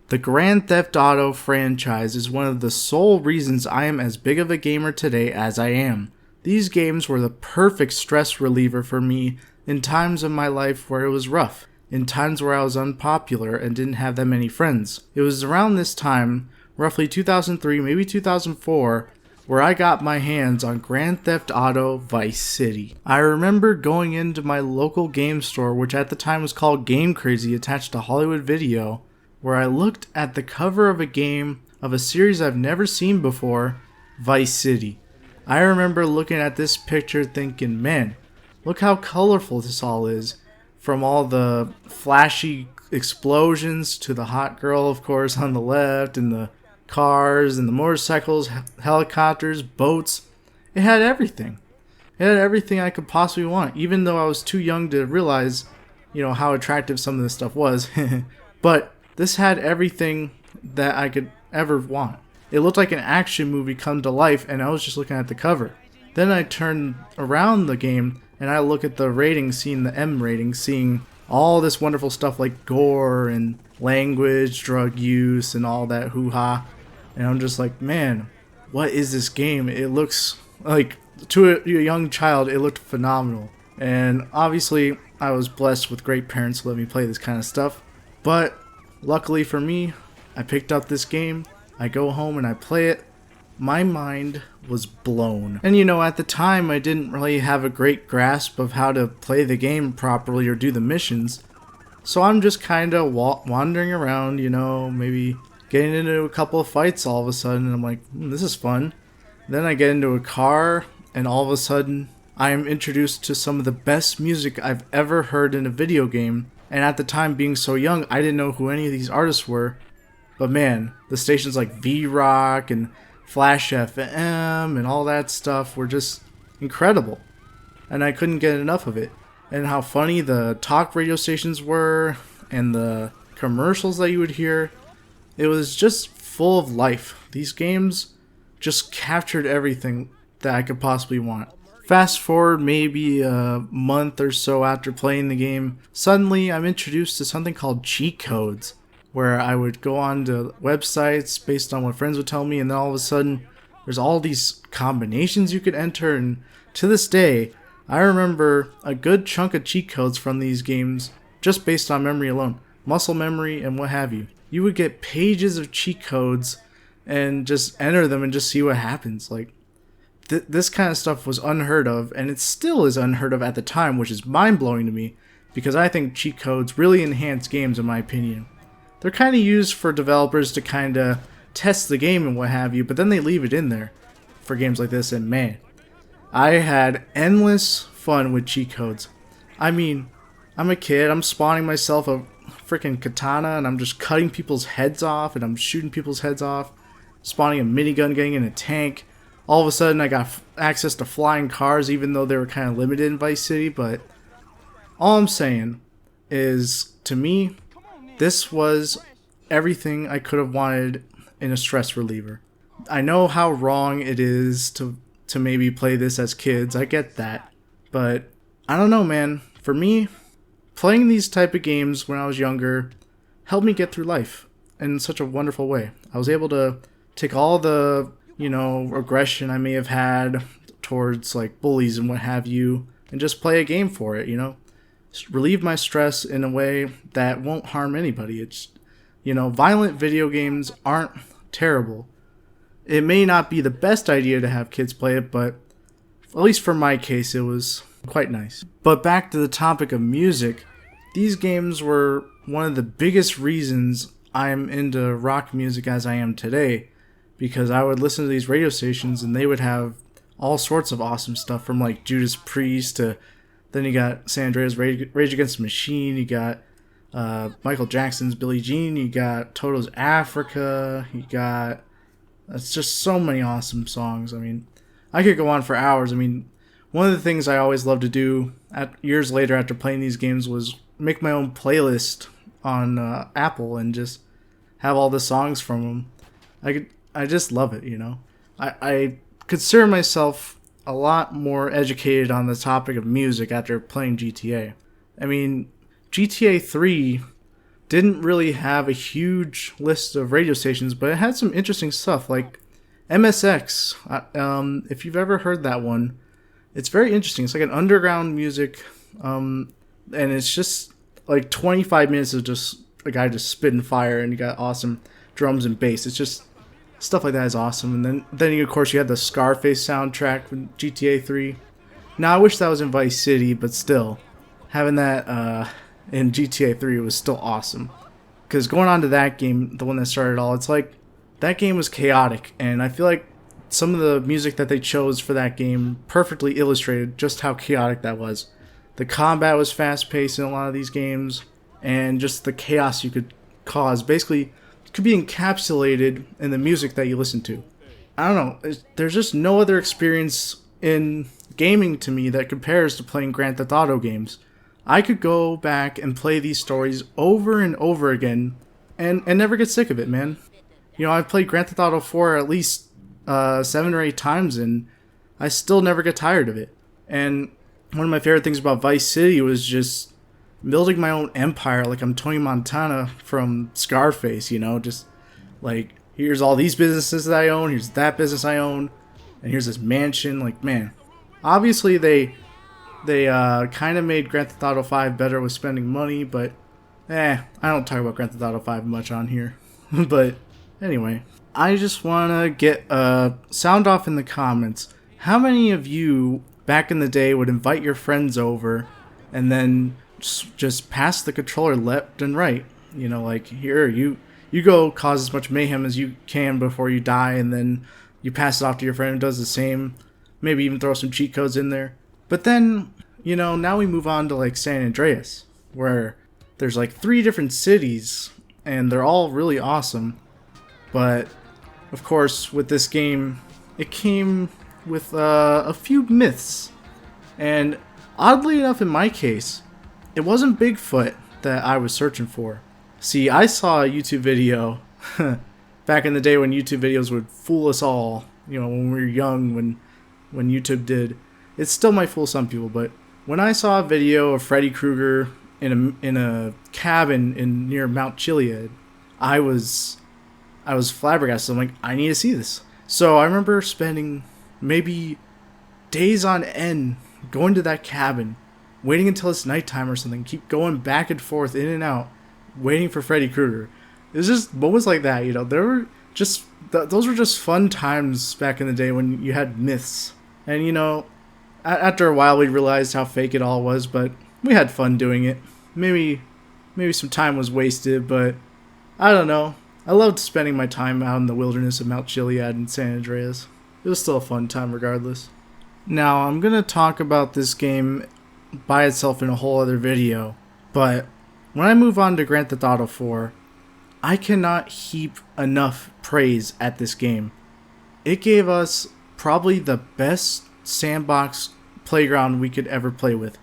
The Grand Theft Auto franchise is one of the sole reasons I am as big of a gamer today as I am. These games were the perfect stress reliever for me in times of my life where it was rough, in times where I was unpopular and didn't have that many friends. It was around this time, roughly 2003, maybe 2004, where I got my hands on Grand Theft Auto Vice City. I remember going into my local game store, which at the time was called Game Crazy, attached to Hollywood Video, where I looked at the cover of a game of a series I've never seen before, Vice City. I remember looking at this picture thinking, man, look how colorful this all is. From all the flashy explosions to the hot girl, of course, on the left, and the cars and the motorcycles, helicopters, boats. It had everything. It had everything I could possibly want, even though I was too young to realize, how attractive some of this stuff was. But this had everything that I could ever want. It looked like an action movie come to life, and I was just looking at the cover. Then I turned around the game, and I look at the rating, seeing the M rating, seeing all this wonderful stuff like gore and language, drug use, and all that hoo-ha. And I'm just like, man, what is this game? It looks like, to a young child, it looked phenomenal. And obviously, I was blessed with great parents who let me play this kind of stuff. But luckily for me, I picked up this game, I go home and I play it. My mind was blown. And at the time I didn't really have a great grasp of how to play the game properly or do the missions. So I'm just kind of wandering around, maybe getting into a couple of fights all of a sudden. And I'm like, this is fun. Then I get into a car and all of a sudden I am introduced to some of the best music I've ever heard in a video game. And at the time, being so young, I didn't know who any of these artists were. But man, the stations like V-Rock and Flash FM and all that stuff were just incredible. And I couldn't get enough of it. And how funny the talk radio stations were and the commercials that you would hear. It was just full of life. These games just captured everything that I could possibly want. Fast forward maybe a month or so after playing the game, suddenly I'm introduced to something called cheat codes, where I would go on to websites based on what friends would tell me, and then all of a sudden there's all these combinations you could enter, and to this day I remember a good chunk of cheat codes from these games just based on memory alone, muscle memory and what have you. You would get pages of cheat codes and just enter them and just see what happens. Like, this kind of stuff was unheard of, and it still is unheard of at the time, which is mind-blowing to me, because I think cheat codes really enhance games in my opinion. They're kind of used for developers to kind of test the game and what have you, but then they leave it in there for games like this, and man, I had endless fun with cheat codes. I mean, I'm a kid, I'm spawning myself a freaking katana, and I'm just cutting people's heads off, and I'm shooting people's heads off, spawning a minigun, getting in a tank. All of a sudden I got access to flying cars, even though they were kind of limited in Vice City. But all I'm saying is, to me, this was everything I could have wanted in a stress reliever. I know how wrong it is to maybe play this as kids. I get that. But I don't know, man. For me, playing these type of games when I was younger helped me get through life in such a wonderful way. I was able to take all the aggression I may have had towards like bullies and what have you, and just play a game for it, relieve my stress in a way that won't harm anybody. It's, violent video games aren't terrible. It may not be the best idea to have kids play it, but at least for my case, it was quite nice. But back to the topic of music, these games were one of the biggest reasons I'm into rock music as I am today. Because I would listen to these radio stations and they would have all sorts of awesome stuff, from like Judas Priest to, then you got San Andreas Rage Against the Machine, you got Michael Jackson's Billie Jean, you got Toto's Africa, you got, it's just so many awesome songs. I mean, I could go on for hours. I mean, one of the things I always loved to do years later after playing these games was make my own playlist on Apple and just have all the songs from them. I just love it, I consider myself a lot more educated on the topic of music after playing GTA. I mean, GTA 3 didn't really have a huge list of radio stations, but it had some interesting stuff like MSX. If you've ever heard that one, it's very interesting. It's like an underground music, and it's just like 25 minutes of just a guy just spitting fire, and you got awesome drums and bass. It's just stuff like that is awesome. And then of course you had the Scarface soundtrack from GTA 3. Now I wish that was in Vice City, but still, having that in GTA 3 was still awesome. Because going on to that game, the one that started it all, it's like that game was chaotic, and I feel like some of the music that they chose for that game perfectly illustrated just how chaotic that was. The combat was fast-paced in a lot of these games, and just the chaos you could cause basically could be encapsulated in the music that you listen to. I don't know, there's just no other experience in gaming to me that compares to playing Grand Theft Auto games. I could go back and play these stories over and over again and never get sick of it, man. You know, I've played Grand Theft Auto 4 at least 7 or 8 times, and I still never get tired of it. And one of my favorite things about Vice City was just building my own empire, like I'm Tony Montana from Scarface, you know, just like, here's all these businesses that I own, here's that business I own, and here's this mansion. Like, man, obviously they kind of made Grand Theft Auto 5 better with spending money, but I don't talk about Grand Theft Auto 5 much on here. But anyway, I just want to get a sound off in the comments. How many of you back in the day would invite your friends over and then just pass the controller left and right? You know, like, here, you go cause as much mayhem as you can before you die, and then you pass it off to your friend who does the same. Maybe even throw some cheat codes in there. But then, you know, now we move on to like San Andreas, where there's like 3 different cities, and they're all really awesome. But, of course, with this game, it came with a few myths. And oddly enough, in my case, it wasn't Bigfoot that I was searching for. See, I saw a YouTube video back in the day when YouTube videos would fool us all, you know, when we were young, when YouTube did. It still might fool some people, but when I saw a video of Freddy Krueger in a cabin near Mount Chiliad, I was flabbergasted. I'm like, I need to see this. So I remember spending maybe days on end going to that cabin, waiting until it's nighttime or something, keep going back and forth, in and out, waiting for Freddy Krueger. It was just moments like that, you know. There were just those were just fun times back in the day when you had myths. And, you know, after a while we realized how fake it all was, but we had fun doing it. Maybe some time was wasted, but I don't know. I loved spending my time out in the wilderness of Mount Chiliad and San Andreas. It was still a fun time regardless. Now, I'm going to talk about this game by itself in a whole other video, but when I move on to Grand Theft Auto 4, I cannot heap enough praise at this game. It gave us probably the best sandbox playground we could ever play with.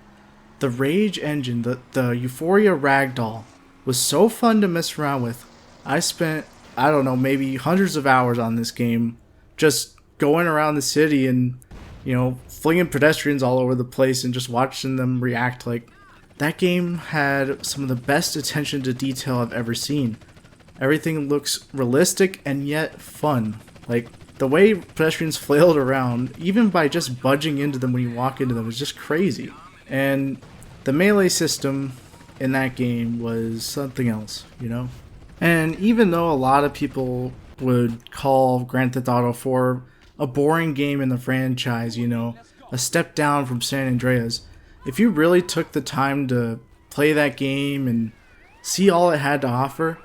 The Rage engine, the Euphoria ragdoll was so fun to mess around with. I spent, I don't know, maybe hundreds of hours on this game just going around the city and, you know, flinging pedestrians all over the place and just watching them react. Like, that game had some of the best attention to detail I've ever seen. Everything looks realistic and yet fun. Like, the way pedestrians flailed around, even by just budging into them when you walk into them, was just crazy. And the melee system in that game was something else, you know? And even though a lot of people would call Grand Theft Auto 4 a boring game in the franchise, you know, a step down from San Andreas, if you really took the time to play that game and see all it had to offer,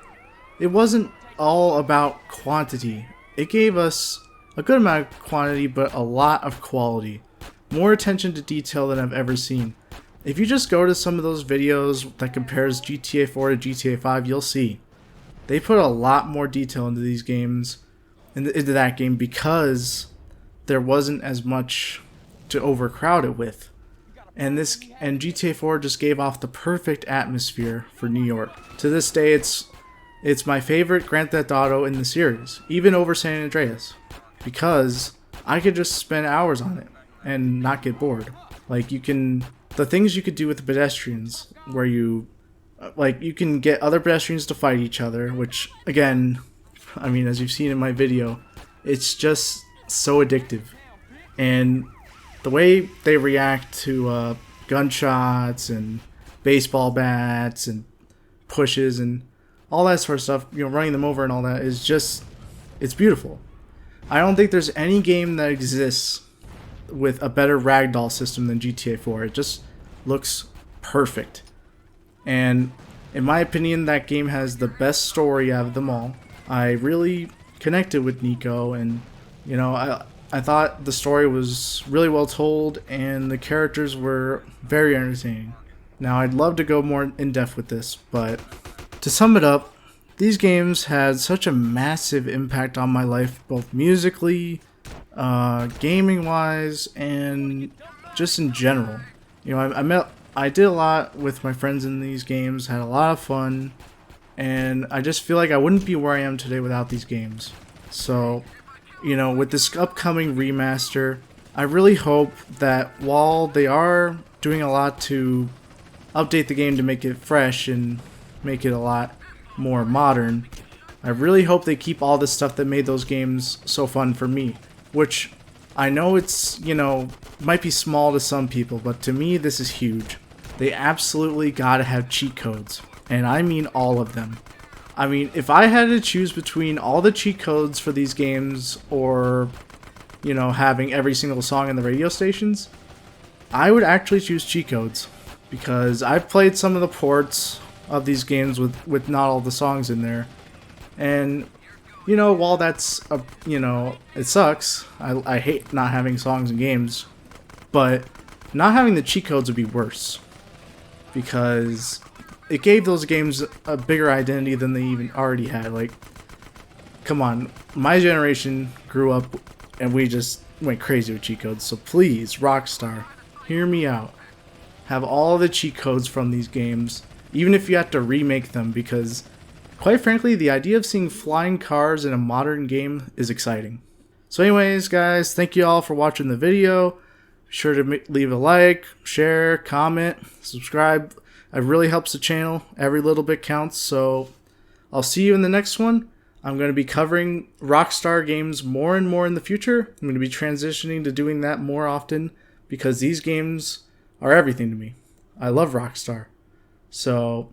it wasn't all about quantity. It gave us a good amount of quantity, but a lot of quality. More attention to detail than I've ever seen. If you just go to some of those videos that compares GTA 4 to GTA 5, you'll see they put a lot more detail into these games, into that game, because there wasn't as much to overcrowd it with. And GTA 4 just gave off the perfect atmosphere for New York. To this day, it's my favorite Grand Theft Auto in the series, even over San Andreas, because I could just spend hours on it and not get bored. Like, the things you could do with the pedestrians, where you Like, you can get other pedestrians to fight each other, which, again, I mean, as you've seen in my video, it's just so addictive. And the way they react to gunshots and baseball bats and pushes and all that sort of stuff, you know, running them over and all that is just, it's beautiful. I don't think there's any game that exists with a better ragdoll system than GTA 4. It just looks perfect. And in my opinion, that game has the best story out of them all. I really connected with Nico, and you know, I thought the story was really well told and the characters were very entertaining. Now, I'd love to go more in depth with this, but to sum it up, these games had such a massive impact on my life, both musically, gaming wise, and just in general. You know, I did a lot with my friends in these games, had a lot of fun, and I just feel like I wouldn't be where I am today without these games. So, you know, with this upcoming remaster, I really hope that while they are doing a lot to update the game to make it fresh and make it a lot more modern, I really hope they keep all the stuff that made those games so fun for me. Which, I know it's, you know, might be small to some people, but to me this is huge. They absolutely gotta have cheat codes, and I mean all of them. I mean, if I had to choose between all the cheat codes for these games or, you know, having every single song in the radio stations, I would actually choose cheat codes, because I've played some of the ports of these games with not all the songs in there, and you know, while that's you know, it sucks. I hate not having songs in games, but not having the cheat codes would be worse, because it gave those games a bigger identity than they even already had. Like, come on, my generation grew up and we just went crazy with cheat codes. So please, Rockstar, hear me out. Have all the cheat codes from these games, even if you have to remake them, because quite frankly, the idea of seeing flying cars in a modern game is exciting. So anyways, guys, thank you all for watching the video. Be sure to leave a like, share, comment, subscribe. It really helps the channel. Every little bit counts. So I'll see you in the next one. I'm going to be covering Rockstar games more and more in the future. I'm going to be transitioning to doing that more often, because these games are everything to me. I love Rockstar. So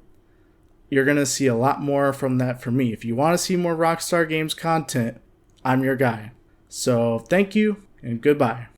you're going to see a lot more from that from me. If you want to see more Rockstar Games content, I'm your guy. So thank you and goodbye.